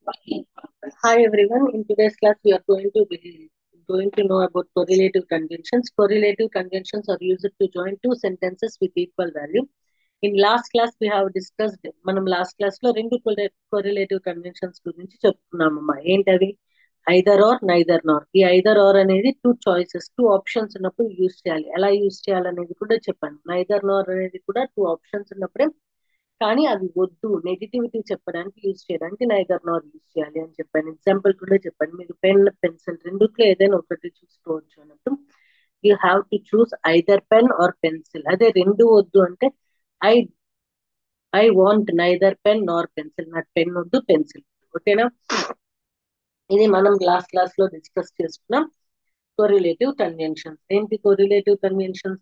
Hi everyone. In today's class, we are going to know about correlative conjunctions. Correlative conjunctions are used to join two sentences with equal value. In last class, we have discussed. మనం last class లో రెండు correlative conjunctions గురించి చెప్పుకున్నామమ్మా. ఏంటవి? Either or neither nor. ఈ either or అనేది two choices, two options ఉన్నప్పుడు use చేయాలి. ఎలా యూజ్ చేయాలనేది కూడా చెప్పాను. నైదర్ నార్ అనేది కూడా టూ ఆప్షన్స్ ఉన్నప్పుడే, కానీ అది వద్దు, నెగిటివిటీ చెప్పడానికి యూజ్ చేయడానికి నైదర్ నార్ యూజ్ చేయాలి అని చెప్పాను. ఎగ్జాంపుల్ కూడా చెప్పాను. మీరు పెన్ పెన్సిల్ రెండిట్లో ఏదైనా ఒకటి చూసుకోవచ్చు అన్నట్టు. You have to choose either pen or pencil. అదే రెండు వద్దు అంటే I I want neither pen Nar pencil. నాకు పెన్ వద్దు, పెన్సిల్. ఓకేనా? ఇది మనం లాస్ట్ క్లాస్ లో డిస్కస్ చేసుకున్నాం. కోరిలేటివ్ కన్వెన్షన్స్ ఏంటి? Correlative conventions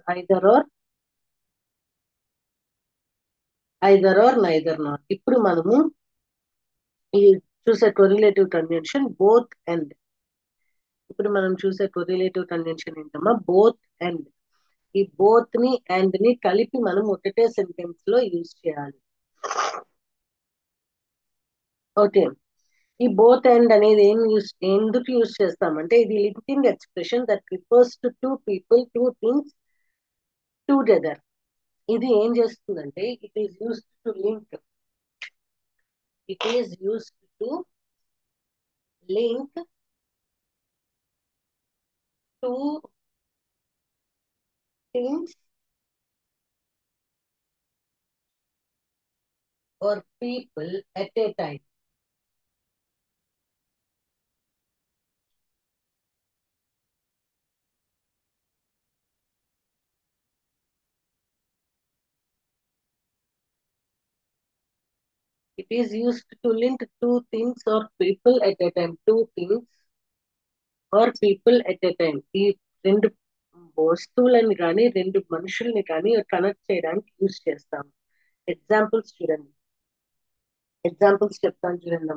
either or neither నార్. ఇప్పుడు మనము ఈ చూసే కొరిలేటివ్ కన్వెన్షన్ బోత్ అండ్. ఇప్పుడు మనం చూసే కొరిలేటివ్ కన్వెన్షన్ ఏంటమ్మా? Both and. ఈ బోత్ ని అండ్ ని కలిపి మనం ఒకటే సెంటెన్స్ లో యూజ్ చేయాలి. ఓకే. ఈ బోత్ అండ్ అనేది ఎందుకు యూజ్ చేస్తామంటే, ఇది linking expression that refers to two people, two things together. ఇది ఏం చేస్తుందంటే, it is used to link two things or people at a time. It is used to link two things or people at a time. Two things or people at a time. ఈ రెండు వస్తువులని కానీ రెండు మనుషుల్ని కానీ connect చేయడానికి use చేస్తాం. Examples చూడండి. ఎగ్జాంపుల్స్ చెప్తాను చూడండి.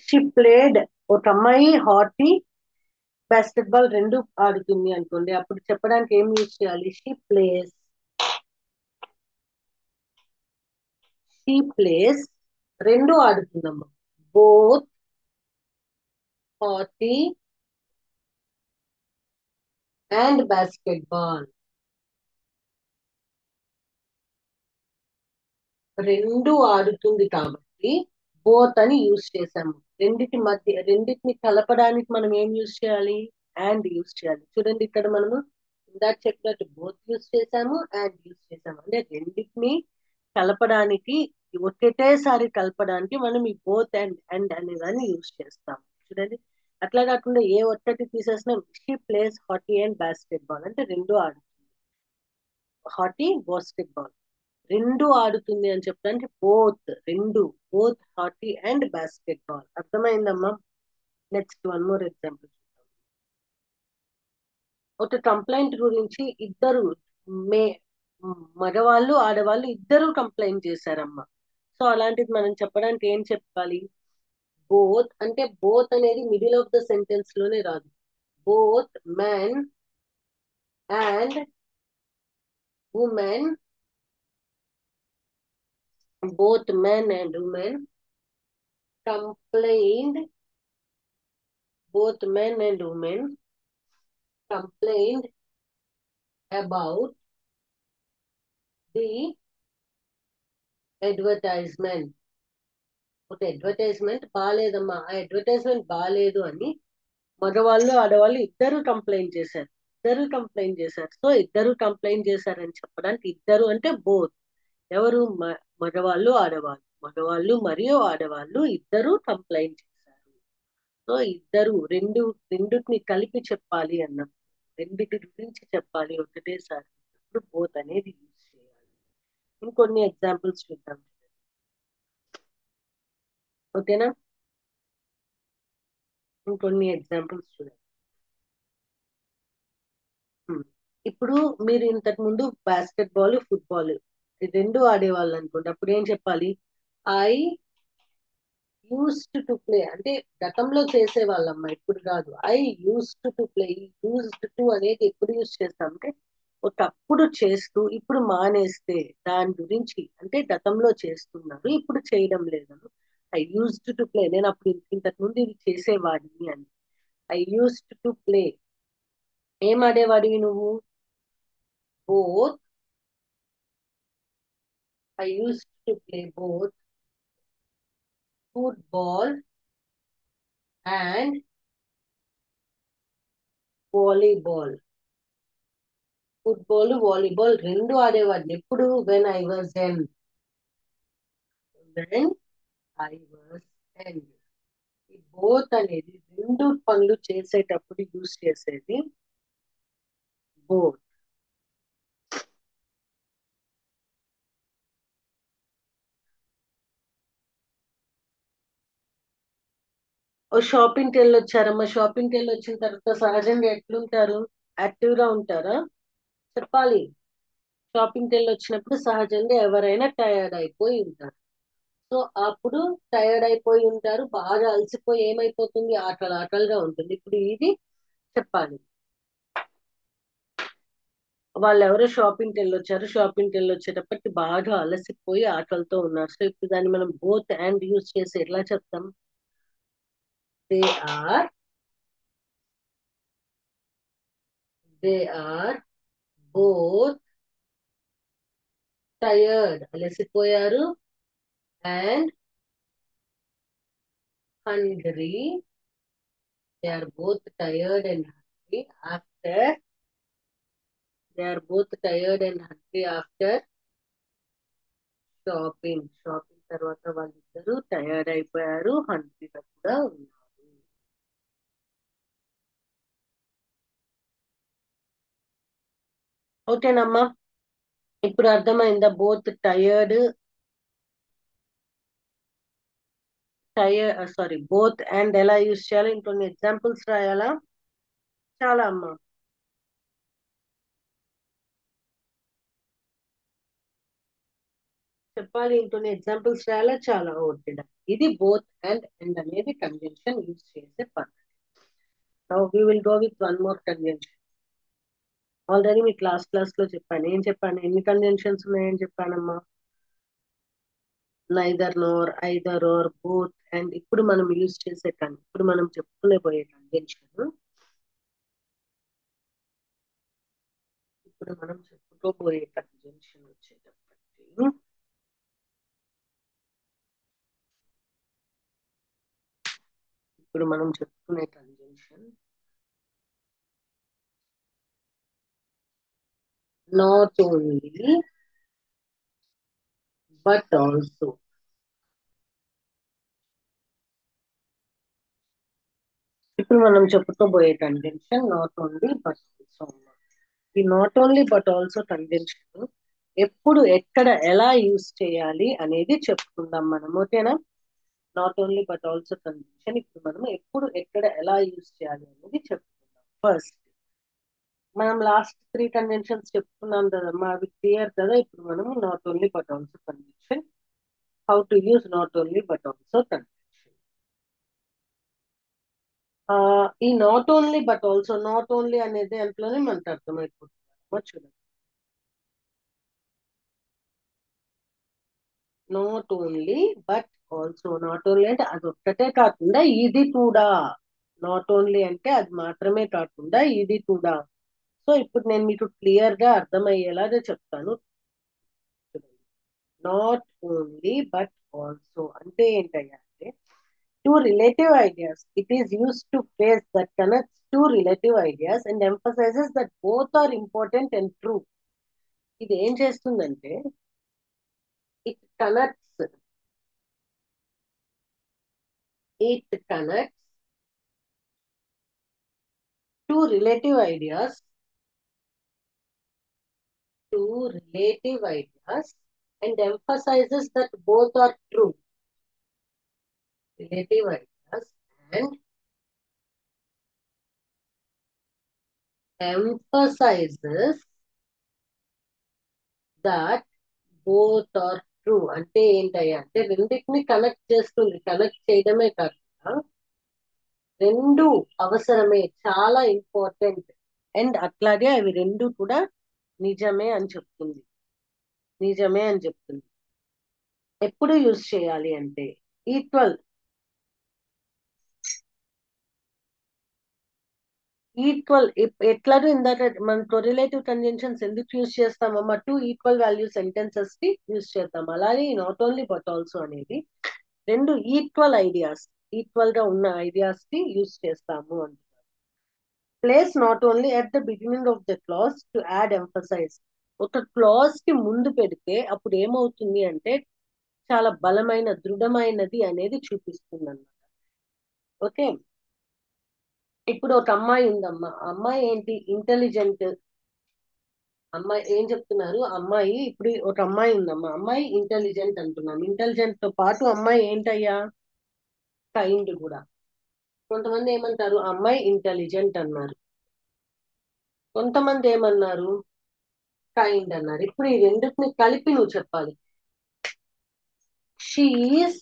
She played. ఒక అమ్మాయి హాకీ, బాస్కెట్బాల్ రెండు ఆడుతుంది అనుకోండి. అప్పుడు చెప్పడానికి ఏం యూజ్ చేయాలి? షీ ప్లేస్ రెండు ఆడుతుందమ్మా. Both hockey and basketball. రెండు ఆడుతుంది కాబట్టి బోత్ అని యూజ్ చేసాము. రెండింటిని కలపడానికి మనం ఏం యూజ్ చేయాలి? అండ్ యూజ్ చేయాలి. చూడండి, ఇక్కడ మనము ఇందాక చెప్పినట్టు బోత్ యూజ్ చేసాము, అండ్ యూజ్ చేసాము. అంటే రెండింటిని కలపడానికి, ఒకటేసారి కలపడానికి మనం ఈ బోత్ అండ్ అండ్ అనే దాన్ని యూజ్ చేస్తాం. చూడండి, అట్లా కాకుండా ఏ ఒక్కటి తీసేసినా she plays hockey and basketball అంటే రెండు ఆడుతుంది. హాకీ, బాస్కెట్ బాల్ రెండు ఆడుతుంది అని చెప్పడానికి both hockey and basketball. అర్థమైందమ్మా? Next one more example. ఒక కంప్లైంట్ గురించి ఇద్దరు మే మగవాళ్ళు ఆడవాళ్ళు ఇద్దరు కంప్లైంట్ చేశారమ్మా. సో అలాంటిది మనం చెప్పడానికి ఏం చెప్పాలి? బోత్ అంటే బోత్ అనేది మిడిల్ ఆఫ్ ద సెంటెన్స్ లోనే రాదు. Both man and women, both men and women complained, both men and women complained about the advertisement. ఒక అడ్వర్టైజ్మెంట్ బాగాలేదమ్మా, ఆ అడ్వర్టైజ్మెంట్ బాగాలేదు అని మగవాళ్ళు ఆడవాళ్ళు ఇద్దరు కంప్లైంట్ చేశారు. సో ఇద్దరు కంప్లైంట్ చేశారని చెప్పడానికి ఇద్దరు అంటే బోత్. ఎవరు? మగవాళ్ళు మరియు ఆడవాళ్ళు ఇద్దరు కంప్లైంట్ చేశారు. సో ఇద్దరు రెండుని కలిపి చెప్పాలి అన్నప్పుడు, రెండిటి గురించి చెప్పాలి ఒకటేసారి, ఇప్పుడు బోత్ అనేది యూజ్ చేయాలి. ఇంకొన్ని ఎగ్జాంపుల్స్ చూద్దాం. ఓకేనా? ఇంకొన్ని ఎగ్జాంపుల్స్ చూడండి. ఇప్పుడు మీరు ఇంతకు ముందు బాస్కెట్ బాల్, ఫుట్బాల్ రెండు ఆడేవాళ్ళు అనుకోండి. అప్పుడు ఏం చెప్పాలి? ఐ యూస్డ్ టు ప్లే అంటే గతంలో చేసేవాళ్ళమ్మా, ఇప్పుడు కాదు. I used to play. Used to అనేది ఎప్పుడు యూజ్ చేస్తాం అంటే ఒకప్పుడు చేస్తూ ఇప్పుడు మానేస్తే దాని గురించి అంటే గతంలో చేస్తున్నారు ఇప్పుడు చేయడం లేదను. ఐ యూస్డ్ టు ప్లే, నేను అప్పుడు ఇంతకు ముందు ఇది చేసేవాడిని అని. ఐ యూస్డ్ టు ప్లే, ఏం ఆడేవాడివి నువ్వు? Both, I used to play both football and volleyball. Football volleyball రెండు ఆడేవాడిని. ఎప్పుడు? When I was young. ఈ బోత్ అనేది రెండు పనులు చేసేటప్పుడు యూస్ చేసేది బోత్. ఓ షాపింగ్కి వెళ్ళొచ్చారమ్మా, షాపింగ్కి వెళ్ళి వచ్చిన తర్వాత సహజంగా ఎట్లుంటారు? యాక్టివ్ గా ఉంటారా? చెప్పాలి. షాపింగ్కి వెళ్ళి వచ్చినప్పుడు సహజంగా ఎవరైనా టయర్డ్ అయిపోయి ఉంటారు. సో అప్పుడు టయర్డ్ అయిపోయి ఉంటారు, బాగా అలసిపోయి ఏమైపోతుంది, ఆటలు ఆటలుగా ఉంటుంది. ఇప్పుడు ఇది చెప్పాలి. వాళ్ళు ఎవరో షాపింగ్కి వెళ్ళొచ్చారు, షాపింగ్కి వెళ్ళి వచ్చేటప్పటికి బాగా అలసిపోయి ఆటలతో ఉన్నారు. సో ఇప్పుడు దాన్ని మనం బోత్ అండ్ యూజ్ చేసి ఎట్లా చెప్తాం? They are they are both tired, అలసిపోయారు, and hungry. They are both tired and hungry after they are both tired and hungry after shopping. Shopping తర్వాత వాళ్ళిద్దరూ టయర్డ్ అయిపోయారు, హంగ్రీగా కూడా ఉన్నారు. ఓకేనమ్మా, ఇప్పుడు అర్థమైందా? Both tired, sorry, both and ఎలా యూస్ చేయాలి? ఇంకొన్ని ఎగ్జాంపుల్స్ రాయాలా? చాలా అమ్మా. చెప్పాలి, ఇంకొన్ని ఎగ్జాంపుల్స్ రాయాలా? చాలా. ఓకే, ఇది బోత్ అండ్ అనేది కంజంక్షన్ యూస్ చేసే పద్ధతి. Now we will go with one more conjunction. Already మీ క్లాస్ లో చెప్పాను. ఏం చెప్పాను? ఎన్ని కంజంక్షన్స్ ఉన్నాయని చెప్పానమ్మా? Neither nor, either or, both and. ఇప్పుడు మనం యూజ్ చేసే ఇప్పుడు మనం చెప్పుకునే పోయే కంజంక్షన్, ఇప్పుడు మనం చెప్పుకోబోయే కంజంక్షన్ వచ్చేటప్పటికి ఇప్పుడు మనం చెప్పుకునే conjunction not only but also. ఇప్పుడు మనం చెప్పుకోబోయే conjunction not only but also. ఈ not only but also conjunction ఎప్పుడు ఎక్కడ ఎలా యూస్ చేయాలి అనేది చెప్పుకుందాం మనం. ఓకేనా? Not only but also conjunction ఇప్పుడు మనం ఎప్పుడు ఎక్కడ ఎలా యూస్ చేయాలి అనేది చెప్పుకుందాం. ఫస్ట్ మనం లాస్ట్ త్రీ కన్వెన్షన్స్ చెప్పుకున్నాం కదమ్మా, అవి క్లియర్ కదా? ఇప్పుడు మనం not only but also convention, how to use not only but also convention. ఈ not only but also, not only అనేది దాంట్లోనే మనకు అర్థమైపోతుంది. చూడండి, not only but also. Not only అంటే అది ఒక్కటే కాకుండా ఇది కూడా. నాట్ ఓన్లీ అంటే అది మాత్రమే కాకుండా ఇది కూడా. సో ఇప్పుడు నేను మీకు క్లియర్ గా అర్థమయ్యేలాగా చెప్తాను. నాట్ ఓన్లీ బట్ ఆల్సో అంటే ఏంటయ్యా అంటే two relative ideas. It is used to phrase that connects two relative ideas and emphasizes that both are important and true. ఇది ఏం చేస్తుందంటే it connects it connects two relative ideas and emphasizes that both are true. Relative ideas and emphasizes that both are true. అంటే ఏంటయ్యా అంటే రెండింటిని connect చేస్తుంది. Connect చేయడమే కాకుండా రెండు అవసరమే, చాలా ఇంపార్టెంట్. అండ్ అట్లాగే అవి రెండు కూడా నిజమే అని చెప్తుంది. నిజమే అని చెప్తుంది. ఎప్పుడు యూజ్ చేయాలి అంటే ఈక్వల్ ఈక్వల్ ఎట్లాగో ఇందాక మన కొరిలేటివ్ కంజంక్షన్స్ ఎందుకు యూజ్ చేస్తామమ్మా, టూ ఈక్వల్ వాల్యూ సెంటెన్సెస్ కి యూజ్ చేస్తాం. అలాగే నాట్ ఓన్లీ బట్ ఆల్సో అనేది రెండు ఈక్వల్ గా ఉన్న ఐడియాస్ కి యూజ్ చేస్తాము అని. Place not only at the beginning of the class to add emphasise. ఒక క్లాస్ కి ముందు పెడితే అప్పుడు ఏమవుతుంది అంటే చాలా బలమైన దృఢమైనది అనేది చూపిస్తుంది అన్నమాట. ఓకే, ఇప్పుడు ఒక అమ్మాయి ఉందమ్మా, ఆ అమ్మాయి ఏంటి, ఇంటెలిజెంట్. అమ్మాయి ఏం చెప్తున్నారు, అమ్మాయి ఇప్పుడు ఒక అమ్మాయి ఉందమ్మా, అమ్మాయి ఇంటెలిజెంట్ అంటున్నాం. ఇంటెలిజెంట్ తో పాటు అమ్మాయి ఏంటయ్యా, కైండ్ కూడా. కొంతమంది ఏమంటారు, అమ్మాయి ఇంటెలిజెంట్ అన్నారు, కొంతమంది ఏమన్నారు, కైండ్ అన్నారు. ఇప్పుడు ఈ రెండింటిని కలిపి నువ్వు చెప్పాలి. She is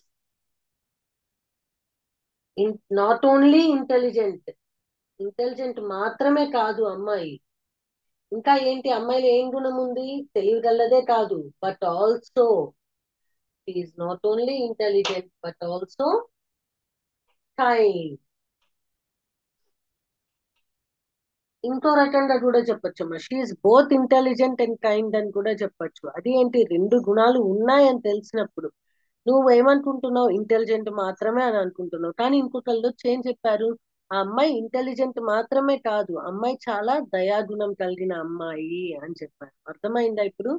not only intelligent, intelligent మాత్రమే కాదు అమ్మాయి, ఇంకా ఏంటి అమ్మాయిలో ఏం గుణం ఉంది, తెలివిగలదే కాదు, but also is not only intelligent but also kind. ఇంకో రకంగా కూడా చెప్పొచ్చమ్మా, she's both intelligent and kind అని కూడా చెప్పొచ్చు. అది ఏంటి, రెండు గుణాలు ఉన్నాయని తెలిసినప్పుడు నువ్వు ఏమనుకుంటున్నావు, ఇంటెలిజెంట్ మాత్రమే అని అనుకుంటున్నావు. కానీ ఇంకొకళ్ళు వచ్చి ఏం చెప్పారు, ఆ అమ్మాయి ఇంటెలిజెంట్ మాత్రమే కాదు, అమ్మాయి చాలా దయాగుణం కలిగిన అమ్మాయి అని చెప్పారు. అర్థమైందా ఇప్పుడు?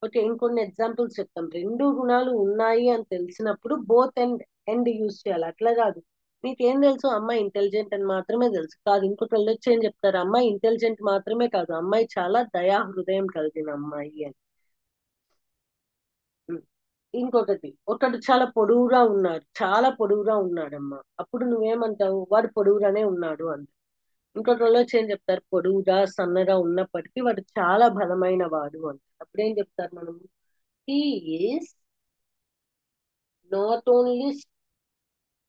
ఓకే, ఇంకొన్ని ఎగ్జాంపుల్స్ చెప్తాం. రెండు గుణాలు ఉన్నాయి అని తెలిసినప్పుడు బోత్ అండ్ అండ్ యూజ్ చేయాలి. అట్లా కాదు, మీకేం తెలుసు అమ్మాయి ఇంటెలిజెంట్ అని మాత్రమే తెలుసు కాదు, ఇంకొకళ్ళు వచ్చి ఏం చెప్తారు, అమ్మాయి ఇంటెలిజెంట్ మాత్రమే కాదు, అమ్మాయి చాలా దయా హృదయం కలిగిన అమ్మాయి అని. ఉం. ఇంకొకటి, ఒకడు చాలా పొడవుగా ఉన్నాడు, చాలా పొడవుగా ఉన్నాడమ్మా, అప్పుడు నువ్వేమంటావు, వాడు పొడవుగానే ఉన్నాడు అంట. ఇంకొకళ్ళు వచ్చి ఏం చెప్తారు, పొడవుగా సన్నగా ఉన్నప్పటికీ వాడు చాలా బలమైన వాడు అంట. అప్పుడేం చెప్తారు మనం, he is not only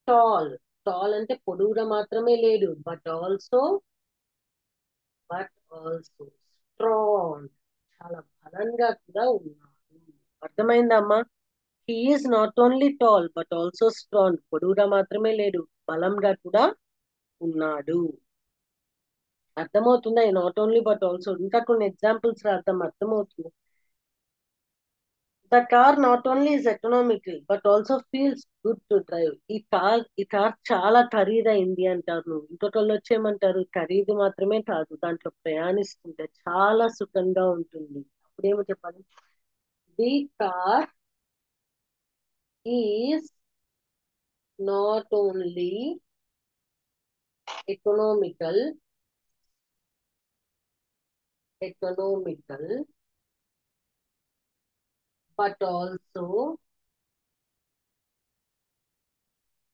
tall. Tall అంటే పొడవుగా మాత్రమే లేడు, బట్ ఆల్సో స్ట్రాంగ్, చాలా బలంగా కూడా ఉన్నాడు. అర్థమైందమ్మా? He's not only tall but also strong, పొడవుగా మాత్రమే లేడు, బలంగా కూడా ఉన్నాడు. అర్థమవుతుందా? నాట్ ఓన్లీ బట్ ఆల్సో ఇంకా కొన్ని ఎగ్జాంపుల్స్ రాద్దాం, అర్థమవుతుంది. The car not only is economical but also feels good to drive. ఈ కార్ చాలా ఖరీదైంది అంటారు నువ్వు. ఇంకొకళ్ళు వచ్చేయమంటారు, ఖరీదు మాత్రమే కాదు, దాంట్లో ప్రయాణిస్తుంటే చాలా సుఖంగా ఉంటుంది. అప్పుడేమో చెప్పాలి, the car is not only economical economical but also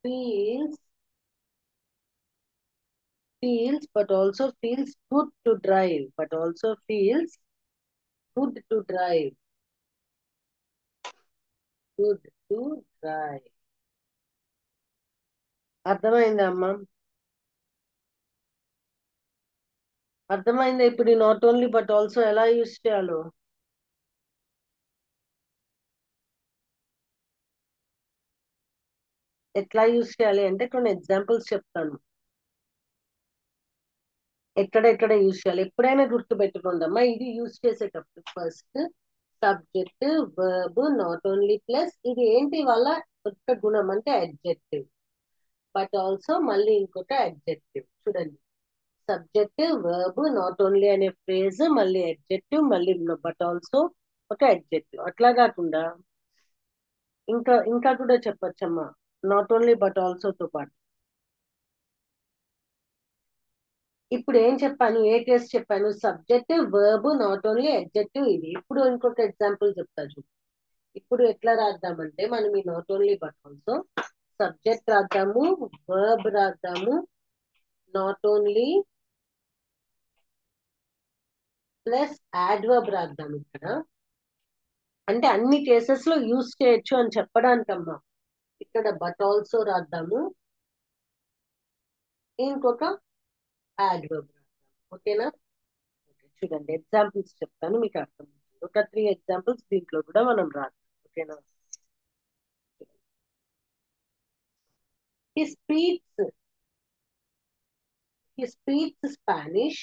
feels feels good to drive, but also feels good to drive, good to drive. అర్థమైందా అమ్మా? అర్థమైందా ఇప్పుడు నాట్ ఓన్లీ బట్ ఆల్సో ఎలా యూజ్ చేయాలో? ఎట్లా యూజ్ చేయాలి అంటే కొన్ని ఎగ్జాంపుల్స్ చెప్తాను, ఎక్కడెక్కడ యూజ్ చేయాలి ఎప్పుడైనా గుర్తు పెట్టుకోండమ్మా. ఇది యూజ్ చేసేటప్పుడు first subject verb not only plus ఇది ఏంటి వాళ్ళ ఒక గుణం అంటే అడ్జెక్టివ్, బట్ ఆల్సో మళ్ళీ ఇంకొక అడ్జెక్టివ్. చూడండి, సబ్జెక్ట్ వర్బ్ నాట్ ఓన్లీ అనే ఫ్రేజ్ మళ్ళీ అడ్జెక్టివ్ మళ్ళీ బట్ ఆల్సో ఒక అడ్జెక్టివ్. అట్లా కాకుండా ఇంకా ఇంకా కూడా చెప్పొచ్చమ్మా, నాట్ ఓన్లీ బట్ ఆల్సో తో పాటు. ఇప్పుడు ఏం చెప్పాను, ఏ కేసు చెప్పాను, subject verb not only adjective ఇది. ఇప్పుడు ఇంకొక ఎగ్జాంపుల్ చెప్తా చూడు. ఇప్పుడు ఎట్లా రాద్దామంటే మనం ఈ not only but also subject రాద్దాము, వర్బ్ రాద్దాము, నాట్ ఓన్లీ ప్లస్ యాడ్వర్బ్ రాద్దాం ఇక్కడ. అంటే అన్ని కేసెస్ లో యూజ్ చేయొచ్చు అని చెప్పడానికమ్మా. ఇక్కడ బట్ ఆల్సో రాద్దాము, ఇంకొక యాడ్వర్బ్ రాద్దాం. ఓకేనా? చూడండి ఎగ్జాంపుల్స్ చెప్తాను మీకు అర్థం ఒక 3 ఎగ్జాంపుల్స్ దీంట్లో కూడా మనం రాద్దాం ఓకేనా. he speaks he speaks Spanish,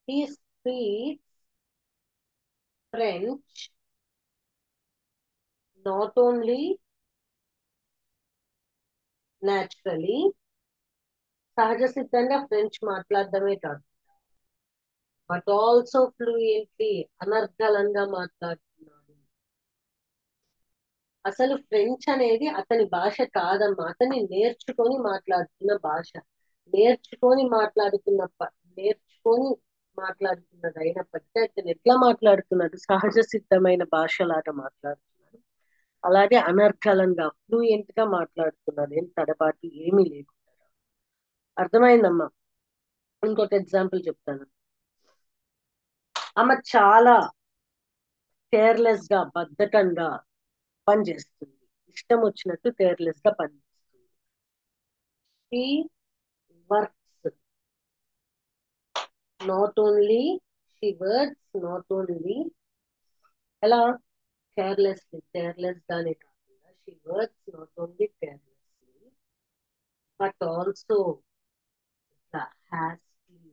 he speaks French, not only naturally సహజ సిద్ధంగా ఫ్రెంచ్ మాట్లాడడమే కాదు బట్ ఆల్సో ఫ్లూయెంట్లీ అనర్గళంగా మాట్లాడుతున్నాడు. అసలు ఫ్రెంచ్ అనేది అతని భాష కాదమ్మా, అతని నేర్చుకొని మాట్లాడుతున్న భాష. నేర్చుకొని మాట్లాడుతున్న నేర్చుకొని మాట్లాడుతున్నది అయినప్పటికీ అతను ఎట్లా మాట్లాడుతున్నాడు, సహజ సిద్ధమైన భాషలాగా మాట్లాడుతున్నాడు. అలాగే అనర్గళంగా ఫ్లూయెంట్ గా మాట్లాడుతున్నాడు, ఏం తడబాటు ఏమీ లేకుండా. అర్థమైందమ్మా. ఇంకొక ఎగ్జాంపుల్ చెప్తాను. ఆమె చాలా కేర్లెస్ గా బద్ధకంగా పనిచేస్తుంది, ఇష్టం వచ్చినట్టు కేర్లెస్ గా పనిచేస్తుంది. She works not only she works not only ఎలా కేర్లెస్ గానే కాకుండా she works not only carelessly but also hastily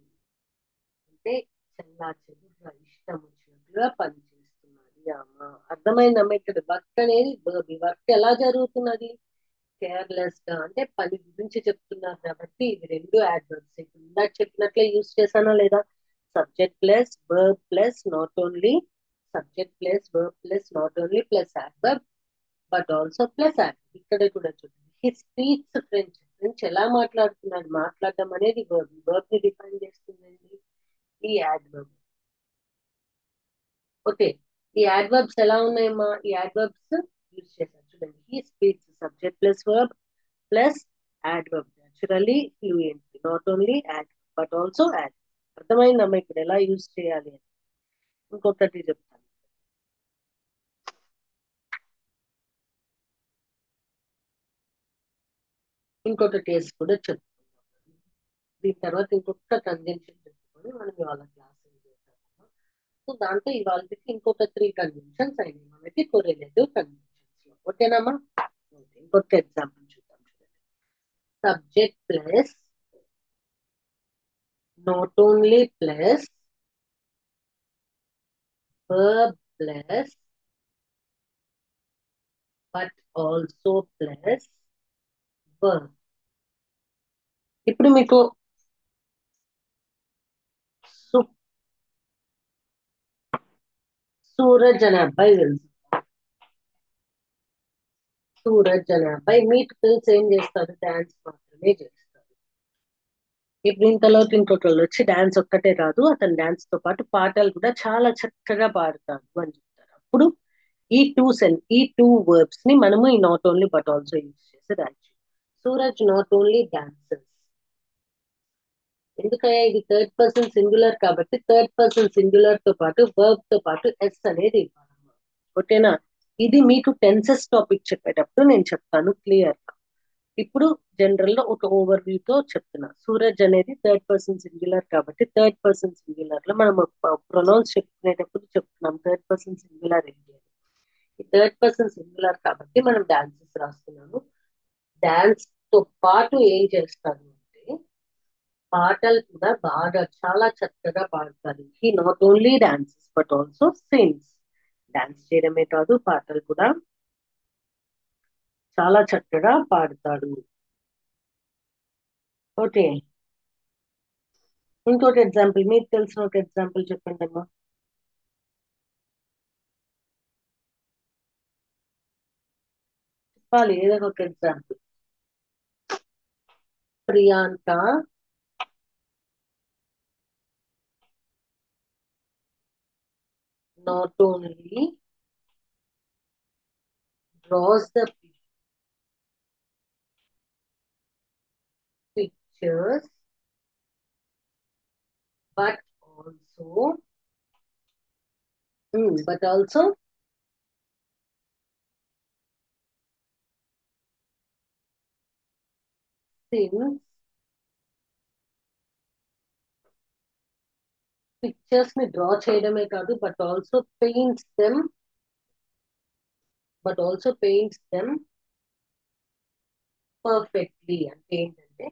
అంటే చెల్లా చెల్లుగా ఇష్టం వచ్చినట్టుగా పనిచేస్తున్నది అమ్మ. అర్థమైందమ్మా. ఇక్కడ వర్క్ అనేది వర్క్ ఎలా జరుగుతున్నది, కేర్లెస్ గా అంటే పని గురించి చెప్తున్నారు కాబట్టి ఇవి రెండు యాడ్వర్బ్స్. ఇప్పుడు ఇందాక చెప్పినట్లే యూజ్ చేశానా లేదా, subject plus verb plus not only, subject plus verb plus not only plus adverb but also plus adverb. ఇక్కడ కూడా చూడండి హి స్పీక్స్ ఫ్రెంచ్. ఫ్రెంచ్ ఎలా మాట్లాడుతున్నాడు, మాట్లాడడం అనేది వర్బ్, వర్బ్ ని డిఫైన్ చేస్తుందండి ఈ యాడ్వర్బ్. ఓకే, ఈ యాడ్వర్బ్స్ ఎలా ఉన్నాయమ్మా, ఈ యాడ్వర్బ్స్ యూజ్ చేశారు చూడండి. He speaks subject plus verb plus adverb naturally fluently not only add but also add. అర్థమైందమ్మా ఇప్పుడు ఎలా యూజ్ చేయాలి అని. ఇంకొకటి చెప్తాను. ఇంకొక కేసు కూడా చెప్తాను. దీని తర్వాత ఇంకొక కన్వెన్షన్ చెప్పుకొని మనం ఇవాళ క్లాస్ చేస్తాము. సో దాంట్లో ఇవాళకి ఇంకొక 3 కన్వెన్షన్స్ అయినాయి మనకి కొరిలేటివ్ కన్వెన్షన్స్ లో. ఓకేనమ్మా. ఇంకొక ఎగ్జాంపుల్ చూద్దాం. Subject plus not only plus verb plus but also plus verb. ఇప్పుడు మీకు సూరజ్ అనే అబ్బాయి తెలుసు. సూరజ్ అనే అబ్బాయి మీకు తెలిసి ఏం చేస్తారు, డాన్స్ మాత్రమే చేస్తారు. ఇప్పుడు ఇంతలో ఇంకొకళ్ళు వచ్చి డాన్స్ ఒక్కటే కాదు, అతను డాన్స్ తో పాటు పాటలు కూడా చాలా చక్కగా పాడతాడు అని చెప్తారు. అప్పుడు ఈ టూ వర్బ్స్ ని మనము ఈ not only but also use చేసి రాయొచ్చు. సూరజ్ నాట్ ఓన్లీ డాన్సెస్, ఎందుకయ్యా ఇది థర్డ్ పర్సన్ సింగులర్ కాబట్టి థర్డ్ పర్సన్ సింగులర్ తో పాటు వర్బ్ తో పాటు ఎస్ అనేది ఇవ్వాలన్నమాట. ఓకేనా. ఇది మీకు టెన్సెస్ టాపిక్ చెప్పేటప్పుడు నేను చెప్తాను క్లియర్ గా. ఇప్పుడు జనరల్ లో ఒక ఓవర్ వ్యూ తో చెప్తున్నా. సూరజ్ అనేది థర్డ్ పర్సన్ సింగులర్ కాబట్టి థర్డ్ పర్సన్ సింగులర్ లో మనం ప్రొనౌన్స్ చెప్పుకునేటప్పుడు చెప్తున్నాం థర్డ్ పర్సన్ సింగులర్ ఏంటి అని. ఈ థర్డ్ పర్సన్ సింగులర్ కాబట్టి మనం డాన్సెస్ రాస్తున్నాము. డాన్స్ తో పాటు ఏం చేస్తాను అంటే పాటలు కూడా బాగా చాలా చక్కగా పాడతారు. He not only dances but also sings. Dance చేయడమే కాదు పాటలు కూడా చాలా చక్కగా పాడతాడు. ఓకే, ఇంకొక ఎగ్జాంపుల్ మీకు తెలిసిన ఒక ఎగ్జాంపుల్ చెప్పండి అమ్మా. చెప్పాలి ఏదో ఒక example. Priyanka not only draws the pictures but also but also sings pictures ని డ్రా చేయడమే కాదు but also paints them perfectly. అంటే ఏంటంటే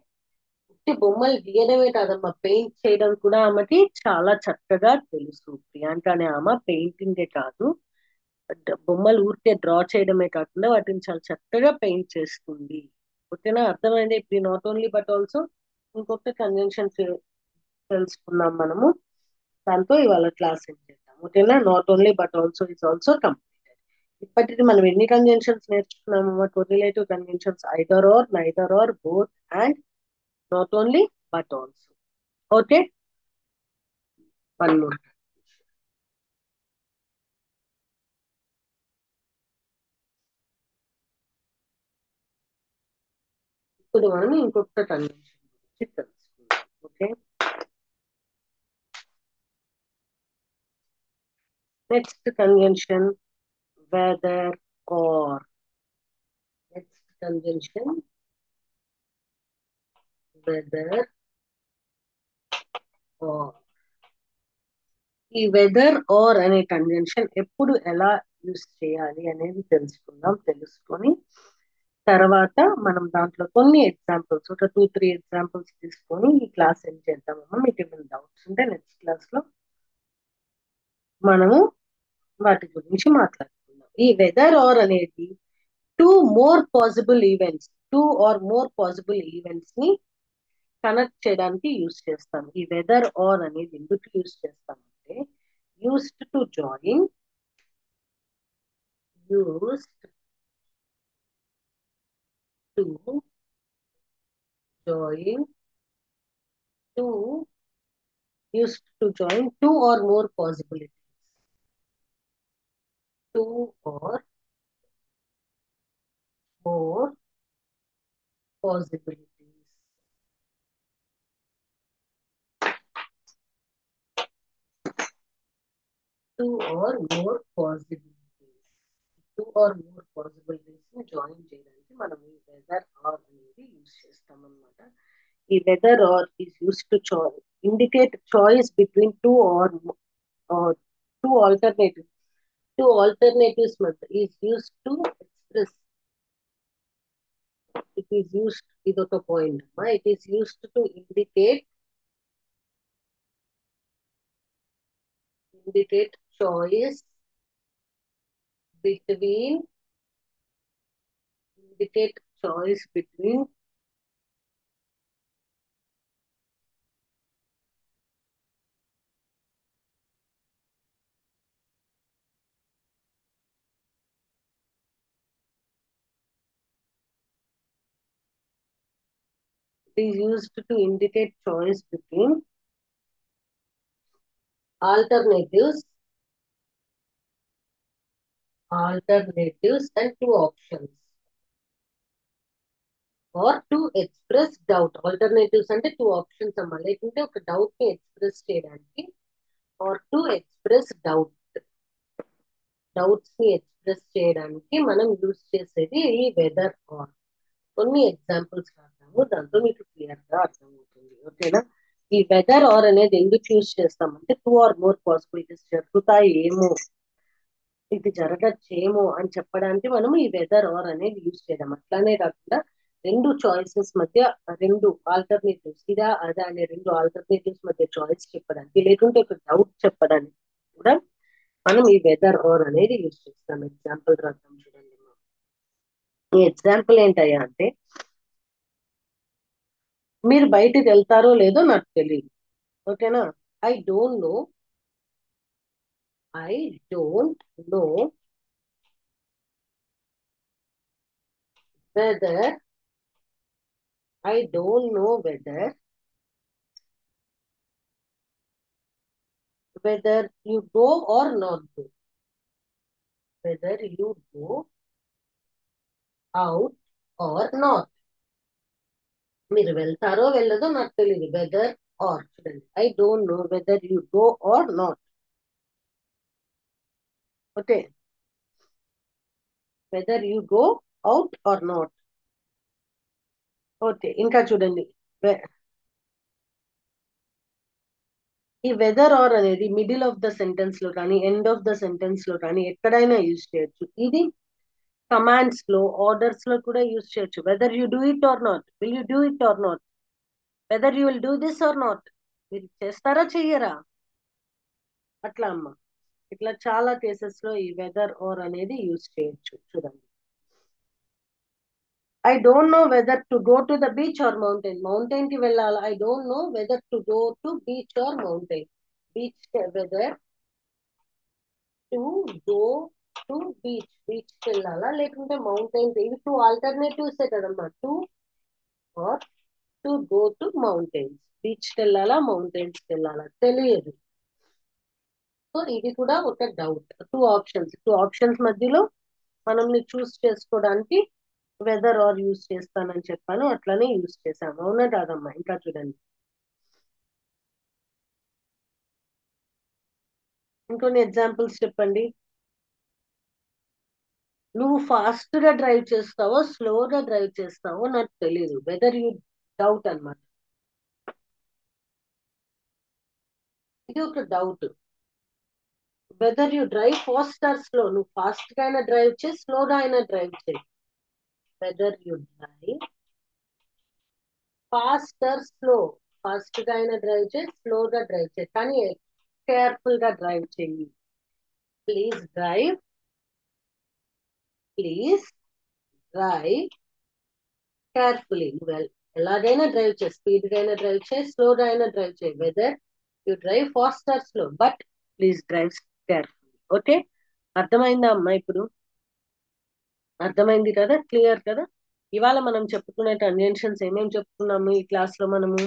ఉట్టి బొమ్మలు గీయడమే కాదమ్మా, పెయింట్ చేయడం కూడా ఆమెకి చాలా చక్కగా తెలుసు. ప్రియాంక అనే ఆమె పెయింటింగే కాదు, బొమ్మలు ఊరికే డ్రా చేయడమే కాకుండా వాటిని చాలా చక్కగా పెయింట్ చేస్తుంది. ఓకేనా, అర్థమైంది. ఇప్పుడు నాట్ ఓన్లీ బట్ ఆల్సో ఇంకొక కన్వెన్షన్ తెలుసుకున్నాం మనము. దాంతో ఇవాళ క్లాస్ ఏం చేద్దాం. ఓకేనా, not only but also is also completed. ఇప్పటికి మనం ఎన్ని కన్వెన్షన్స్ నేర్చుకున్నాము? Relative conventions, either or, neither or, both and not only but also. Okay, one more. ఇప్పుడు మనం ఇంకొక కన్వెన్షన్ గురించి తెలుసుకుందాం. Okay, next convention whether or. Next convention whether or. ఈ వెదర్ ఆర్ అనే కన్వెన్షన్ ఎప్పుడు ఎలా యూస్ చేయాలి అనేది తెలుసుకొని తర్వాత మనం దాంట్లో కొన్ని ఎగ్జాంపుల్స్, ఒక 2-3 ఎగ్జాంపుల్స్ తీసుకొని ఈ క్లాస్ ఏం చేద్దామమ్మా. మీకు ఏమైనా డౌట్స్ ఉంటే నెక్స్ట్ క్లాస్ లో మనము వాటి గురించి మాట్లాడుకుందాం. ఈ వెదర్ ఆర్ అనేది two or more possible events ని కనెక్ట్ చేయడానికి యూస్ చేస్తాం. ఈ వెదర్ ఆర్ అనేది ఎందుకు యూస్ చేస్తామంటే, used to join used to join to used to join two or more possibilities. Two or more possibilities. Two or more possibilities. Two or more possibilities ని join చేయడానికి మనం ఈ whether or అనేది use చేస్తాం అన్నమాట. ఈ whether or is use to indicate choice between or two alternatives. Two alternatives is used to express. It is used, ఇదొక point. It is used to indicate choice between indicate choice between it is used to indicate choice between alternatives and two options, or to express doubt. Alternatives అంటే two options అమ్మా, లేకుంటే ఒక doubt ని express చేయడానికి, or to express doubts ని express చేయడానికి మనం use చేసేది ఈ వెదర్ ఆర్. కొన్ని ఎగ్జాంపుల్స్ రాద్దాము, దాంతో మీకు క్లియర్ గా అర్థమవుతుంది. ఓకేనా, ఈ వెదర్ ఆర్ అనేది ఎందుకు యూజ్ చేస్తామంటే, టూ ఆర్ మోర్ పాసిబిలిటీస్ జరుగుతాయేమో, ఇది జరగచ్చేమో అని చెప్పడానికి మనం ఈ వెదర్ ఆర్ అనేది యూజ్ చేయడం. అట్లానే కాకుండా రెండు చాయిసెస్ మధ్య, రెండు ఆల్టర్నేటివ్స్, ఇదా అదా అనే రెండు ఆల్టర్నేటివ్స్ మధ్య చాయిస్ చెప్పడానికి, లేకుంటే ఒక డౌట్ చెప్పడానికి కూడా మనం ఈ వెదర్ ఆర్ అనేది యూజ్ చేస్తాం. ఎగ్జాంపుల్ రాద్దాం చూడండి. ఈ ఎగ్జాంపుల్ ఏంటయ్యా అంటే, మీరు బయటికి వెళ్తారో లేదో నాకు తెలియదు. ఓకేనా, I don't know I don't know whether I don't know whether you go or not go. Whether you go out or not. మీరు వెళ్తారో వెళ్ళదో నాకు తెలియదు. వెదర్ ఆర్, చూడండి, I don't know whether you go or not. Okay, whether you go out or not. Okay, ఇంకా చూడండి. ఈ whether or అనేది మిడిల్ ఆఫ్ ద సెంటెన్స్ లో కానీ ఎండ్ ఆఫ్ ద సెంటెన్స్ లో కానీ ఎక్కడైనా యూజ్ చేయొచ్చు. ఇది కమాండ్స్ లో ఆర్డర్స్ లో కూడా యూజ్ చేయొచ్చు. Whether you do it or not, will you do it or not, whether you will do this or not, మీరు చేస్తారా చెయ్యరా, అట్లా అమ్మా. ఇట్లా చాలా కేసెస్ లో ఈ వెదర్ ఆర్ అనేది యూజ్ చేయొచ్చు. చూడండి, I don't know whether to go to the beach or mountain. Mountain కి వెళ్ళాలా, I don't know whether to go to beach or mountain. Beach whether to go to beach, beach కి వెళ్ళాలా లేకుంటే mountain. ఇవి two ఆల్టర్నేటివ్సే కదమ్మా, to or to go to mountains. Beach కి వెళ్ళాలా మౌంటైన్స్ కి వెళ్ళాలా తెలియదు. సో ఇది కూడా ఒక డౌట్. టూ ఆప్షన్స్ మధ్యలో మనల్ని చూస్ చేసుకోవడానికి వెదర్ ఆర్ యూస్ చేస్తానని చెప్పాను, అట్లనే యూస్ చేశాము. అవునా కాదమ్మా? ఇంకా చూడండి, ఇంకొన్ని ఎగ్జాంపుల్స్ చెప్పండి. నువ్వు ఫాస్ట్ గా డ్రైవ్ చేస్తావో స్లోగా డ్రైవ్ చేస్తావో నాకు తెలియదు. వెదర్ యూ డౌట్ అన్నమాట. ఇది ఒక doubt. Whether you drive fast are slow, నువ్వు ఫాస్ట్ గా అయినా డ్రైవ్ చేయి, స్లోగా అయినా డ్రైవ్ చేయి. Whether you drive fast are slow, fast గా అయినా డ్రైవ్ చేయి, స్లోగా డ్రైవ్ చేయి, కానీ కేర్ఫుల్ గా డ్రైవ్ చేయి. Please drive, please drive carefully. నువ్వు ఎలాగైనా డ్రైవ్ చేయి, స్పీడ్ గా అయినా డ్రైవ్ చేయి, స్లోగా అయినా డ్రైవ్ చేయి. Whether you drive fast are slow, but please drive carefully. Okay, అర్థమైందా అమ్మా? ఇప్పుడు అర్థమైంది కదా, క్లియర్ కదా? ఇవాళ మనం చెప్పుకునే కన్వెన్షన్స్ ఏమేమి చెప్పుకున్నాము ఈ క్లాస్ లో మనము?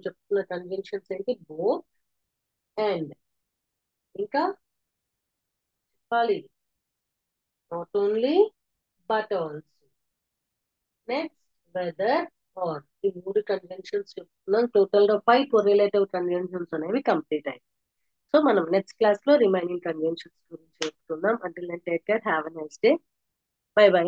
చెప్పుకున్న కన్వెన్షన్స్ ఏంటి? బోత్ అండ్, ఇంకా చెప్పాలి, not only but also, next whether or. ఈ మూడు కన్వెన్షన్స్ చెప్పుకున్నాం. టోటల్ గా 5 కొరిలేటివ్ కన్వెన్షన్స్ అనేవి కంప్లీట్ అయ్యాయి. సో మనం నెక్స్ట్ క్లాస్ లో రిమైనింగ్ కన్వెన్షన్స్ గురించి చెప్పుకుందాం. Until then take care, have a nice day, bye by.